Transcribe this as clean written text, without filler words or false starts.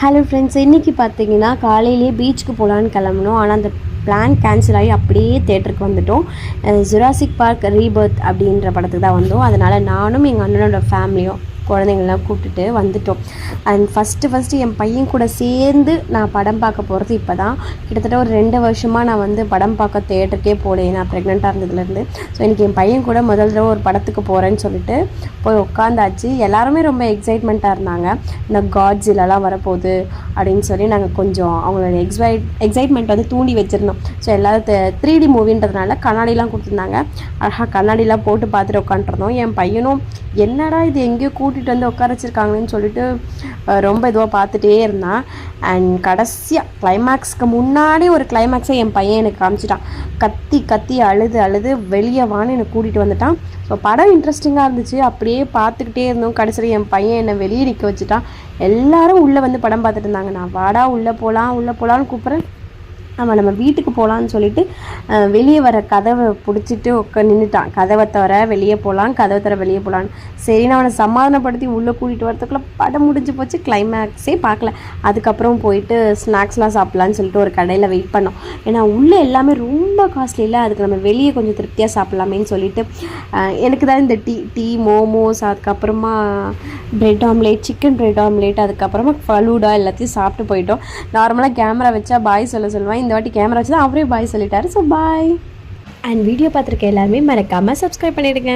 Hello friends, இன்றைக்கி பார்த்தீங்கன்னா காலையிலேயே பீச்சுக்கு போகலான்னு கிளம்புனோம். ஆனால் அந்த பிளான் கேன்சல் ஆகி அப்படியே தேட்டருக்கு வந்துவிட்டோம். ஜுராசிக் பார்க் ரீபர்த் அப்படின்ற படத்துக்கு தான் வந்தோம். அதனால் நானும் எங்கள் அண்ணனோட ஃபேமிலியும் குழந்தைங்கள்லாம் கூப்பிட்டுட்டு வந்துவிட்டோம். அண்ட் ஃபஸ்ட்டு என் பையன் கூட சேர்ந்து நான் படம் பார்க்க போகிறது இப்போ தான். கிட்டத்தட்ட ஒரு 2 வருஷமாக நான் வந்து படம் பார்க்க தேட்டருக்கே போகல, நான் ப்ரெக்னெண்ட்டாக இருந்ததுலேருந்து. ஸோ இன்றைக்கி என் பையன் கூட முதல் தடவை ஒரு படத்துக்கு போகிறேன்னு சொல்லிட்டு போய் உட்காந்தாச்சு. எல்லாருமே ரொம்ப எக்ஸைட்மெண்ட்டாக இருந்தாங்க. இந்த காட்ஸிலலாம் வரப்போகுது அப்படின்னு சொல்லி நாங்கள் கொஞ்சம் அவங்களோட எக்ஸைட்மெண்ட் வந்து தூண்டி வச்சுருந்தோம். ஸோ எல்லோரும் 3D மூவின்றதுனால கண்ணாடிலாம் கொடுத்துருந்தாங்க. அழகாக கண்ணாடிலாம் போட்டு பார்த்துட்டு உட்காந்துருந்தோம். என் பையனும் என்னடா இது எங்கேயோ கூட்டிகிட்டு வந்து உட்கார வச்சுருக்காங்கன்னு சொல்லிட்டு ரொம்ப இதுவாக பார்த்துட்டே இருந்தான். அண்ட் கடைசியாக கிளைமேக்ஸ்க்கு முன்னாடி ஒரு கிளைமேக்ஸை என் பையன் எனக்கு காமிச்சிட்டான். கத்தி அழுது வெளியே வான்னு என்னை கூட்டிகிட்டு வந்துட்டான். ஸோ படம் இன்ட்ரெஸ்டிங்காக இருந்துச்சு. அப்படியே பார்த்துக்கிட்டே இருந்தோம். கடைசியில் என் பையன் என்னை வெளியே நிற்க வச்சுட்டான். எல்லோரும் உள்ளே வந்து படம் பார்த்துட்டு இருந்தாங்க. நான் வாடா உள்ளே போகலான்னு கூப்பிட்றேன். நம்ம வீட்டுக்கு போகலான்னு சொல்லிட்டு வெளியே வர கதவை பிடிச்சிட்டு நின்றுட்டான். கதவை தவிர வெளியே போகலான்னு. சரி, நான் அவனை சமாதானப்படுத்தி உள்ளே கூட்டிகிட்டு வரதுக்குள்ளே படம் முடிஞ்சு போச்சு. கிளைமேக்ஸே பார்க்கல. அதுக்கப்புறம் போயிட்டு ஸ்நாக்ஸ்லாம் சாப்பிட்லான்னு சொல்லிட்டு ஒரு கடையில் வெயிட் பண்ணோம். ஏன்னா உள்ளே எல்லாமே ரொம்ப காஸ்ட்லி இல்லை, அதுக்கு நம்ம வெளியே கொஞ்சம் திருப்தியாக சாப்பிட்லாமேன்னு சொல்லிட்டு எனக்கு தான் இந்த டீ மோமோஸ், அதுக்கப்புறமா bread omelette, chicken bread omelette, அதுக்கப்புறமா ஃபலூடா எல்லாத்தையும் சாப்பிட்டு போயிட்டோம். நார்மலாக கேமரா வச்சா பாய் சொல்லுவேன். இந்த வாட்டி கேமரா வச்சு தான் அவரே பாய் சொல்லிட்டாரு. So bye. அண்ட் வீடியோ பார்த்துருக்க எல்லாருமே மறக்காமல் சப்ஸ்கிரைப் பண்ணிவிடுங்க.